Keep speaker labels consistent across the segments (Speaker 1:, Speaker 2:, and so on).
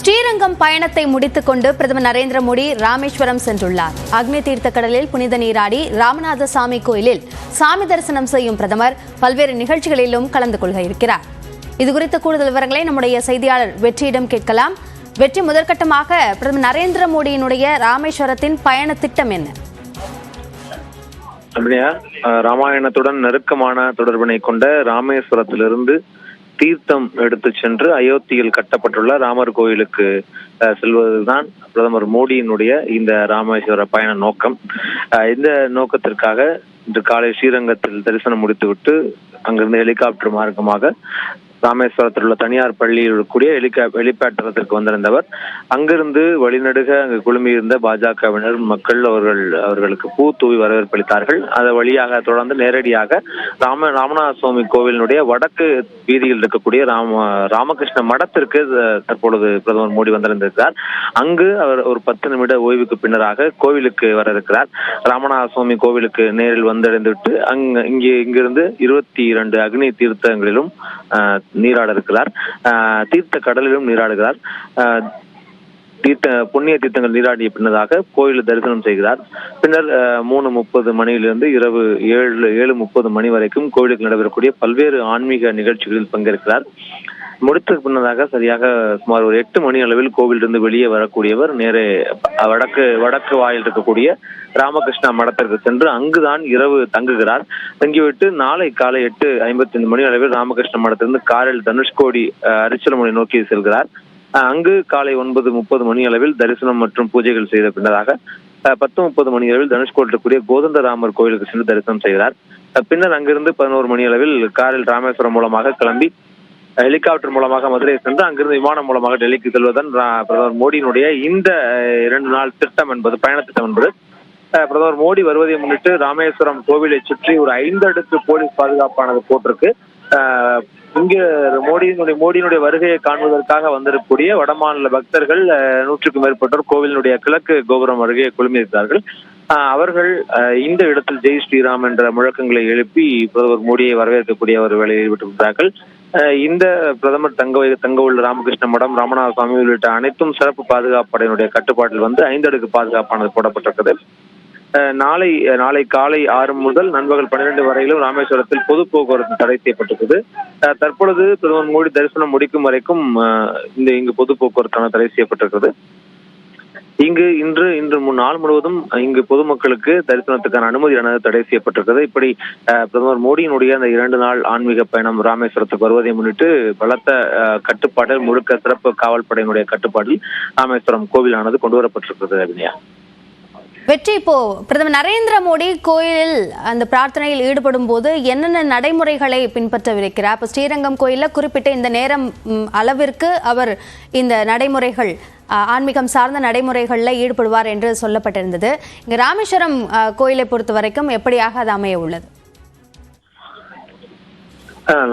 Speaker 1: ஸ்ரீரங்கம் பயணத்தை முடித்துக் கொண்டு பிரதமர் நரேந்திர மோடி ராமேஸ்வரம் சென்றுள்ளார். அக்னி தீர்த்த கடலில் புனித நீராடி ராமநாதசாமி கோயிலில் சாமி தரிசனம் செய்யும் பிரதமர் பல்வேறு நிகழ்ச்சிகளிலும் கலந்து கொள்ள இருக்கிறார். இதுகுறித்த கூடுதல் விவரங்களை நம்முடைய செய்தியாளர் வெற்றியிடம் கேட்கலாம். வெற்றி, முதற்கட்டமாக பிரதமர் நரேந்திர மோடியினுடைய ராமேஸ்வரத்தின் பயண திட்டம் என்ன?
Speaker 2: ராமாயணத்துடன் நெருக்கமான தொடர்பினை கொண்ட ராமேஸ்வரத்திலிருந்து தீர்த்தம் எடுத்து சென்று அயோத்தியில் கட்டப்பட்டுள்ள ராமர் கோயிலுக்கு செல்வதுதான் பிரதமர் மோடியினுடைய இந்த ராமேஸ்வர பயண நோக்கம். இந்த நோக்கத்திற்காக இன்று காலை ஸ்ரீரங்கத்தில் தரிசனம் முடித்துவிட்டு அங்கிருந்து ஹெலிகாப்டர் மார்க்கமாக ராமேஸ்வரத்தில் உள்ள தனியார் பள்ளியில் இருக்கக்கூடிய ஹெலிபேட் தளத்திற்கு வந்திருந்தவர் அங்கிருந்து வழிநடுக அங்கு குழுமியிருந்த பாஜகவினர் மக்கள் அவர்களுக்கு பூ தூவி வரவேற்பளித்தார்கள். அது வழியாக தொடர்ந்து நேரடியாக ராமநாத சுவாமி கோவிலினுடைய வடக்கு வீதியில் இருக்கக்கூடிய ராமகிருஷ்ண மடத்திற்கு தற்பொழுது பிரதமர் மோடி வந்திருந்திருக்கிறார். அங்கு அவர் ஒரு 10 நிமிட ஓய்வுக்கு பின்னராக கோவிலுக்கு வர இருக்கிறார். ராமநாத சுவாமி கோவிலுக்கு நேரில் வந்தடைந்துவிட்டு இங்கிருந்து 22 அக்னி தீர்த்தங்களிலும் நீராட இருக்கிறார். தீர்த்த கடலிலும் நீராடுகிறார். புண்ணிய தீர்த்தங்கள் நீராடிய பின்னதாக கோயில் தரிசனம் செய்கிறார். பின்னர் 3:30 மணியிலிருந்து இரவு 7:30 மணி வரைக்கும் கோயிலுக்கு நடைபெறக்கூடிய பல்வேறு ஆன்மீக நிகழ்ச்சிகளில் பங்கேற்கிறார். முடித்த பின்னதாக சரியாக சுமார் ஒரு 8 மணி அளவில் கோவிலிருந்து வெளியே வரக்கூடியவர் நேரே வடக்கு வாயில் இருக்கக்கூடிய ராமகிருஷ்ணா மடத்திற்கு சென்று அங்குதான் இரவு தங்குகிறார். தங்கிவிட்டு நாளை காலை 8:55 மணி அளவில் ராமகிருஷ்ண மடத்திலிருந்து காரில் தனுஷ்கோடி அரிச்சலமலை நோக்கி செல்கிறார். அங்கு காலை 9:30 மணி அளவில் தரிசனம் மற்றும் பூஜைகள் செய்த பின்னதாக 10:30 மணி அளவில் தனுஷ்கோடி இருக்கக்கூடிய கோதண்டராமர் கோயிலுக்கு சென்று தரிசனம் செய்கிறார். பின்னர் அங்கிருந்து 11 மணி அளவில் காரில் ராமேஸ்வரம் மூலமாக கிளம்பி ஹெலிகாப்டர் மூலமாக மதுரை சென்று அங்கிருந்து விமானம் மூலமாக டெல்லிக்கு செல்வதன் பிரதமர் மோடியினுடைய இந்த 2 நாள் திட்டம் என்பது பயண திட்டம் என்பது. பிரதமர் மோடி வருவதை முன்னிட்டு ராமேஸ்வரம் கோவிலை சுற்றி ஒரு 5 அடுக்கு போலீஸ் பாதுகாப்பானது போட்டிருக்கு. இங்கு மோடியினுடைய வருகையை காண்பதற்காக வந்திருக்கக்கூடிய வடமாநில பக்தர்கள் 100க்கும் மேற்பட்டோர் கோவிலினுடைய கிழக்கு கோபுரம் அருகே குழுமியிருக்கிறார்கள். அவர்கள் இந்த இடத்தில் ஜெய் ஸ்ரீராம் என்ற முழக்கங்களை எழுப்பி பிரதமர் மோடியை வரவேற்கக்கூடிய ஒரு வேலையை ஈடுபட்டிருக்கிறார்கள். இந்த பிரதமர் தங்க உள்ள ராமகிருஷ்ண மடம், ராமநாத சுவாமி உள்ளிட்ட அனைத்தும் சிறப்பு பாதுகாப்பு படையினுடைய கட்டுப்பாட்டில் வந்து 5 அடுக்கு பாதுகாப்பானது போடப்பட்டிருக்கிறது. நாளை காலை 6 முதல் நண்பகல் 12 வரையிலும் ராமேஸ்வரத்தில் பொது போக்குவரத்து தடை செய்யப்பட்டிருக்கிறது. தற்பொழுது பிரதமர் மோடி தரிசனம் முடிக்கும் வரைக்கும் இங்கு பொது போக்குவரத்தான தடை செய்யப்பட்டிருக்கிறது. இன்று நாள் முழுவதும் இங்கு பொதுமக்களுக்கு தரிசனத்துக்கான அனுமதியானது தடை செய்யப்பட்டிருக்கிறது. இப்படி பிரதமர் மோடியினுடைய அந்த 2 நாள் ஆன்மீக பயணம் ராமேஸ்வரத்துக்கு வருவதை முன்னிட்டு பலத்த கட்டுப்பாடு, முழுக்க சிறப்பு காவல் படையினுடைய கட்டுப்பாட்டில் ராமேஸ்வரம் கோவிலானது கொண்டு வரப்பட்டிருக்கிறது. அபிநயா,
Speaker 1: வெற்றி, இப்போ பிரதமர் நரேந்திர மோடி கோயிலில் அந்த பிரார்த்தனையில் ஈடுபடும் போது என்னென்ன நடைமுறைகளை பின்பற்றவிருக்கிறார்? இப்போ ஸ்ரீரங்கம் கோயிலில் குறிப்பிட்ட இந்த நேரம் அளவிற்கு அவர் இந்த நடைமுறைகள், ஆன்மீகம் சார்ந்த நடைமுறைகளில் ஈடுபடுவார் என்று சொல்லப்பட்டிருந்தது. இங்கே ராமேஸ்வரம் கோயிலை பொறுத்த வரைக்கும் எப்படியாக அது அமைய உள்ளது?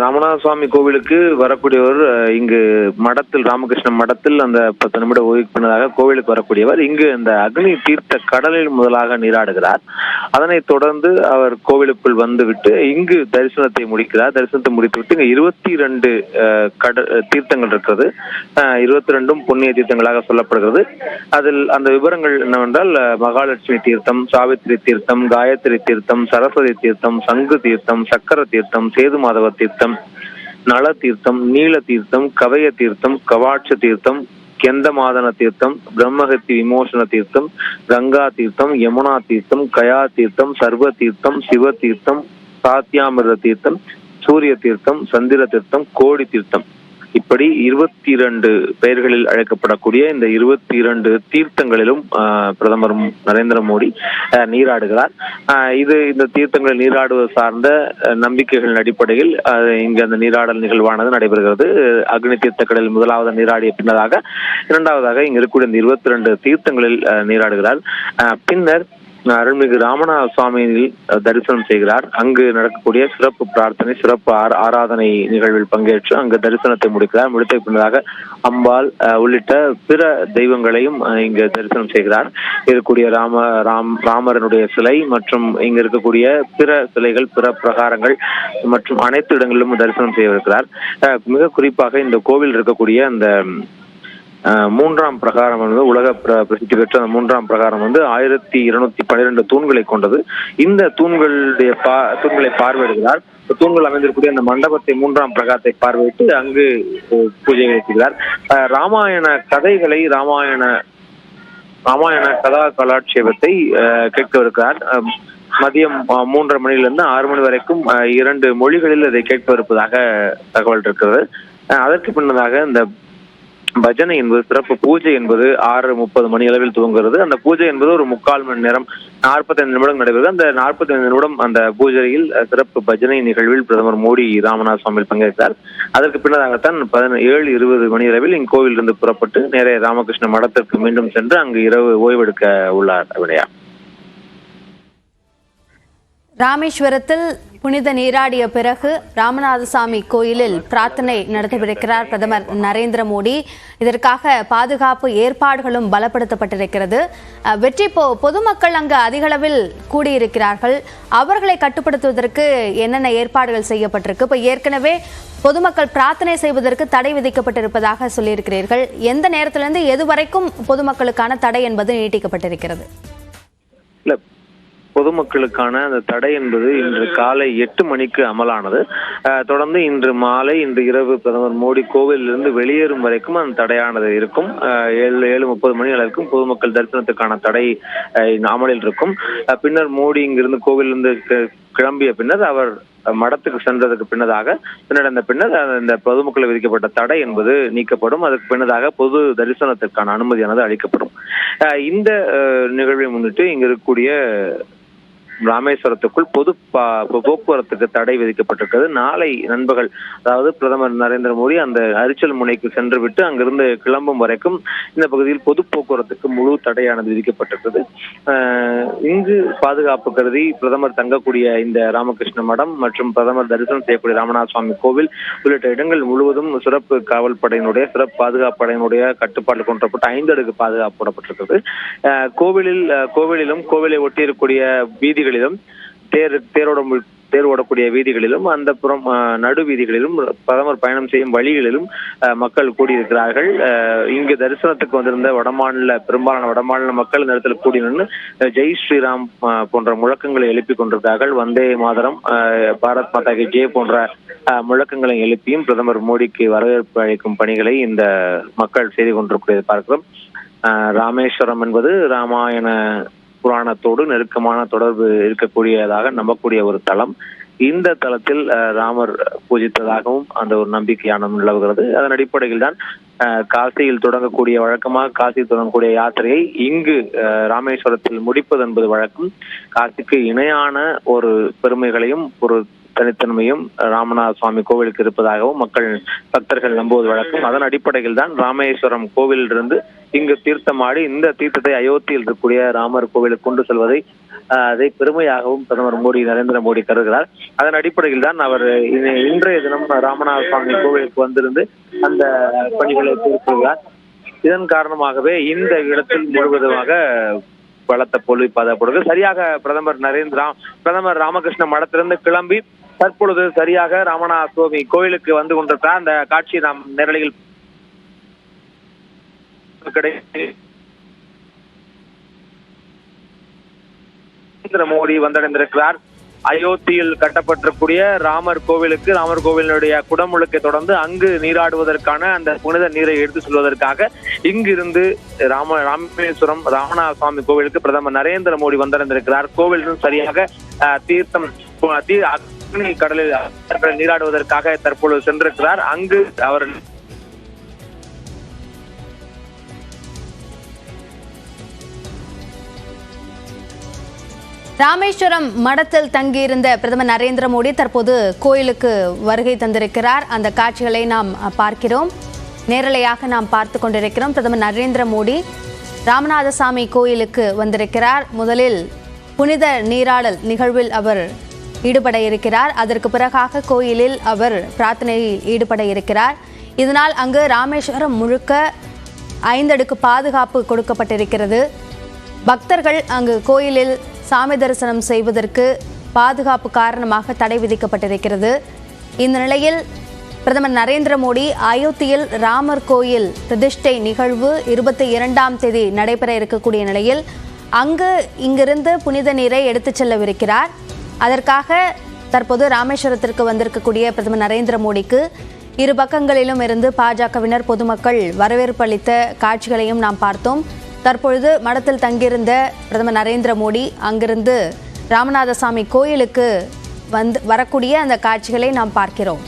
Speaker 2: ராமநாத சுவாமி கோவிலுக்கு வரக்கூடியவர் இங்கு மடத்தில், ராமகிருஷ்ண மடத்தில் அந்த 10 நிமிட ஓய்வுக்கு பின்னதாக கோவிலுக்கு வரக்கூடியவர் இங்கு அந்த அக்னி தீர்த்த கடலில் முதலாக நீராடுகிறார். அதனைத் தொடர்ந்து அவர் கோவிலுக்குள் வந்துவிட்டு இங்கு தரிசனத்தை முடிக்கிறார். தரிசனத்தை முடித்துவிட்டு இங்கு 22 தீர்த்தங்கள் இருக்கிறது. 22ம் புண்ணிய தீர்த்தங்களாக சொல்லப்படுகிறது. அதில் அந்த விவரங்கள் என்னவென்றால் மகாலட்சுமி தீர்த்தம், சாவித்திரி தீர்த்தம், காயத்ரி தீர்த்தம், சரஸ்வதி தீர்த்தம், சங்கு தீர்த்தம், சக்கர தீர்த்தம், சேது மாதவ தீர்த்தம், நல தீர்த்தம், நீல தீர்த்தம், கவய தீர்த்தம், கவாட்ச தீர்த்தம், கெந்தமாதன தீர்த்தம், பிரம்மஹத்தி விமோசன தீர்த்தம், கங்கா தீர்த்தம், யமுனா தீர்த்தம், கயா தீர்த்தம், சர்வ தீர்த்தம், சிவ தீர்த்தம், சாத்தியாமிர்த தீர்த்தம், சூரிய தீர்த்தம், சந்திர தீர்த்தம், கோடி தீர்த்தம், இப்படி 22 பெயர்களில் அழைக்கப்படக்கூடிய இந்த 22 தீர்த்தங்களிலும் பிரதமர் நரேந்திர மோடி நீராடுகிறார். இந்த தீர்த்தங்களில் நீராடுவது சார்ந்த நம்பிக்கைகளின் அடிப்படையில் இங்கு அந்த நீராடல் நிகழ்வானது நடைபெறுகிறது. அக்னி தீர்த்தங்களில் முதலாவது நீராடிய பின்னதாக இரண்டாவதாக இங்கு இருக்கக்கூடிய இந்த 22 தீர்த்தங்களில் நீராடுகிறார். பின்னர் அருள்மிகு ராமநாத சுவாமியில் தரிசனம் செய்கிறார். அங்கு நடக்கக்கூடிய சிறப்பு பிரார்த்தனை, சிறப்பு ஆராதனை நிகழ்வில் பங்கேற்று அங்கு தரிசனத்தை முடிக்கிறார். முடித்த பின்னதாக அம்பாள் உள்ளிட்ட பிற தெய்வங்களையும் இங்கு தரிசனம் செய்கிறார். இருக்கக்கூடிய ராமரனுடைய சிலை மற்றும் இங்கு இருக்கக்கூடிய பிற சிலைகள், பிற பிரகாரங்கள் மற்றும் அனைத்து இடங்களிலும் தரிசனம் செய்திருக்கிறார். மிக குறிப்பாக இந்த கோவில் இருக்கக்கூடிய அந்த மூன்றாம் பிரகாரம் வந்து உலக பிரசித்தி பெற்ற அந்த மூன்றாம் பிரகாரம் வந்து 1212 தூண்களை கொண்டது. இந்த தூண்களை பார்வையிடுகிறார். தூண்கள் அமைந்திருக்கக்கூடிய அந்த மண்டபத்தை மூன்றாம் பிரகாரத்தை பார்வையிட்டு அங்கு பூஜை வைக்கிறார். ராமாயண கதைகளை ராமாயண கதா கலாட்சேபத்தை கேட்கவிருக்கிறார். மதியம் 3:30 மணியிலிருந்து 6 மணி வரைக்கும் 2 மொழிகளில் அதை கேட்கவிருப்பதாக தகவல் இருக்கிறது. அதற்கு பின்னதாக இந்த பஜனை என்பது சிறப்பு பூஜை என்பது 6:30 மணி அளவில் துவங்குகிறது. அந்த பூஜை என்பது ஒரு 3/4 மணி நேரம் 45 நிமிடம் நடைபெறுகிறது. அந்த 45 நிமிடம் அந்த பூஜையில் சிறப்பு பஜனை நிகழ்வில் பிரதமர் மோடி ராமநாத சுவாமி பங்கேற்றார். அதற்கு பின்னதாகத்தான் 7:20 மணி அளவில் இங்கோவிலிருந்து புறப்பட்டு நேரே ராமகிருஷ்ண மடத்திற்கு மீண்டும் சென்று அங்கு இரவு ஓய்வெடுக்க உள்ளார். விடையா
Speaker 1: ராமேஸ்வரத்தில் புனித நீராடிய பிறகு ராமநாதசாமி கோயிலில் பிரார்த்தனை நடத்தவிருக்கிறார் பிரதமர் நரேந்திர மோடி. இதற்காக பாதுகாப்பு ஏற்பாடுகளும் பலப்படுத்தப்பட்டிருக்கிறது. வெற்றி பொதுமக்கள் அங்கு அதிக அளவில் கூடியிருக்கிறார்கள். அவர்களை கட்டுப்படுத்துவதற்கு என்னென்ன ஏற்பாடுகள் செய்யப்பட்டிருக்கு? இப்போ ஏற்கனவே பொதுமக்கள் பிரார்த்தனை செய்வதற்கு தடை விதிக்கப்பட்டிருப்பதாக சொல்லியிருக்கிறீர்கள். எந்த நேரத்திலிருந்து எது வரைக்கும் பொதுமக்களுக்கான தடை என்பது நீட்டிக்கப்பட்டிருக்கிறது?
Speaker 2: பொதுமக்களுக்கான அந்த தடை என்பது இன்று காலை 8 மணிக்கு அமலானது. தொடர்ந்து இன்று மாலை இன்று இரவு பிரதமர் மோடி கோவிலிருந்து வெளியேறும் வரைக்கும் அந்த தடையானது இருக்கும். 7:30 மணி அளவுக்கும் பொதுமக்கள் தரிசனத்துக்கான தடை அமலில் இருக்கும். பின்னர் மோடி இங்கிருந்து கோவிலிருந்து கிளம்பிய பின்னர் அவர் மடத்துக்கு சென்றதுக்கு பின்னர் இந்த பொதுமக்கள் விதிக்கப்பட்ட தடை என்பது நீக்கப்படும். அதுக்கு பின்னதாக பொது தரிசனத்திற்கான அனுமதியானது அளிக்கப்படும். இந்த நிகழ்வை முன்னிட்டு இங்க இருக்கக்கூடிய ராமேஸ்வரத்துக்குள் பொது போக்குவரத்துக்கு தடை விதிக்கப்பட்டிருக்கிறது. நாளை நண்பகல், அதாவது பிரதமர் நரேந்திர மோடி அந்த அரிச்சல் முனைக்கு சென்று விட்டு அங்கிருந்து கிளம்பும் வரைக்கும் இந்த பகுதியில் பொது போக்குவரத்துக்கு முழு தடையானது விதிக்கப்பட்டிருக்கிறது. இங்கு பாதுகாப்பு கருதி பிரதமர் தங்கக்கூடிய இந்த ராமகிருஷ்ண மடம் மற்றும் பிரதமர் தரிசனம் செய்யக்கூடிய ராமநாத சுவாமி கோவில் உள்ளிட்ட இடங்கள் முழுவதும் சிறப்பு காவல் படையினுடைய சிறப்பு பாதுகாப்பு படையினுடைய கட்டுப்பாடு கொண்டப்பட்டு 5 அடுக்கு பாதுகாப்பு போடப்பட்டிருக்கிறது. கோவிலிலும் கோவிலை ஒட்டி இருக்கக்கூடிய வீதிகளிலும் தேர் ஓடக்கூடிய வீதிகளிலும் அந்த புறம் நடு வீதிகளிலும் பிரதமர் பயணம் செய்யும் வழிகளிலும் மக்கள் கூடியிருக்கிறார்கள். இங்கு தரிசனத்துக்கு வந்திருந்த பெரும்பாலான வடமாநில மக்கள் இந்த இடத்துல கூடி நின்று ஜெய் ஸ்ரீராம் போன்ற முழக்கங்களை எழுப்பி கொண்டிருக்கிறார்கள். வந்தே மாதரம், பாரத் மாதா கி ஜெய் போன்ற முழக்கங்களை எழுப்பியும் பிரதமர் மோடிக்கு வரவேற்பு அளிக்கும் பணிகளை இந்த மக்கள் செய்து கொண்டிருக்கிறதை பார்க்கிறோம். ராமேஸ்வரம் என்பது ராமாயண புராணத்தோடு நெருக்கமான தொடர்பு இருக்கக்கூடியதாக நம்பக்கூடிய ஒரு தலம். இந்த தலத்தில் ராமர் பூஜித்ததாகவும் அந்த ஒரு நம்பிக்கையான நிலவுகிறது. அதன் அடிப்படையில் தான் காசியில் தொடங்கக்கூடிய வழக்கமாக காசியில் தொடங்கக்கூடிய யாத்திரையை இங்கு ராமேஸ்வரத்தில் முடிப்பது என்பது வழக்கம். காசிக்கு இணையான ஒரு பெருமைகளையும் ஒரு தனித்தன்மையும் ராமநாத சுவாமி கோவிலுக்கு இருப்பதாகவும் பக்தர்கள் நம்புவது வழக்கம். அதன் அடிப்படையில் தான் ராமேஸ்வரம் கோவிலிலிருந்து இங்கு தீர்த்தமாடி இந்த தீர்த்தத்தை அயோத்தியில் இருக்கக்கூடிய ராமர் கோவிலுக்கு கொண்டு செல்வதை அதை பெருமையாகவும் பிரதமர் நரேந்திர மோடி கருதுகிறார். அதன் அடிப்படையில் தான் அவர் இன்றைய தினம் ராமநாத சுவாமி கோவிலுக்கு வந்திருந்து அந்த பணிகளை தீர்க்கிறார். இதன் காரணமாகவே இந்த இடத்தில் முழுவதுமாக பலத்த போலீஸ் பாதுகாப்பு. சரியாக பிரதமர் ராமகிருஷ்ண மடத்திலிருந்து கிளம்பி தற்பொழுது சரியாக ராமநாத சுவாமி கோவிலுக்கு வந்து கொண்டிருக்கிறார். அந்த காட்சி நாம் நேரலையில் நரேந்திர மோடி வந்தடைந்திருக்கிறார். அயோத்தியில் கட்டப்பட்டிருக்கூடிய ராமர் கோவிலினுடைய குடமுழுக்கை தொடர்ந்து அங்கு நீராடுவதற்கான அந்த புனித நீரை எடுத்து செல்வதற்காக இங்கிருந்து ராமேஸ்வரம் ராமநாத சுவாமி கோவிலுக்கு பிரதமர் நரேந்திர மோடி வந்தடைந்திருக்கிறார். கோவிலிலும் சரியாக தீர்த்தம் கடலில் நீராடுவதற்காக தற்பொழுது சென்றிருக்கிறார். அங்கு அவர்
Speaker 1: ராமேஸ்வரம் மடத்தில் தங்கியிருந்த பிரதமர் நரேந்திர மோடி தற்போது கோயிலுக்கு வருகை தந்திருக்கிறார். அந்த காட்சிகளை நாம் பார்க்கிறோம், நேரலையாக நாம் பார்த்து கொண்டிருக்கிறோம். பிரதமர் நரேந்திர மோடி ராமநாதசாமி கோயிலுக்கு வந்திருக்கிறார். முதலில் புனித நீராடல் நிகழ்வில் அவர் ஈடுபட இருக்கிறார். அதற்கு பிறகாக கோயிலில் அவர் பிரார்த்தனையில் ஈடுபட இருக்கிறார். இதனால் அங்கு ராமேஸ்வரம் முழுக்க 5 அடுக்கு பாதுகாப்பு கொடுக்கப்பட்டிருக்கிறது. பக்தர்கள் அங்கு கோயிலில் சாமி தரிசனம் செய்வதற்கு பாதுகாப்பு காரணமாக தடை விதிக்கப்பட்டிருக்கிறது. இந்த நிலையில் பிரதமர் நரேந்திர மோடி அயோத்தியில் ராமர் கோயில் பிரதிஷ்டை நிகழ்வு 22ஆம் தேதி நடைபெற இருக்கக்கூடிய நிலையில் இங்கிருந்து புனித நீரை எடுத்துச் செல்லவிருக்கிறார். அதற்காக தற்போது ராமேஸ்வரத்திற்கு வந்திருக்கக்கூடிய பிரதமர் நரேந்திர மோடிக்கு இரு பக்கங்களிலும் இருந்து பாஜகவினர் பொதுமக்கள் வரவேற்பு அளித்த காட்சிகளையும் நாம் பார்த்தோம். தற்பொழுது மடத்தில் தங்கியிருந்த பிரதமர் நரேந்திர மோடி அங்கிருந்து ராமநாதசாமி கோயிலுக்கு வரக்கூடிய அந்த காட்சிகளை நாம் பார்க்கிறோம்.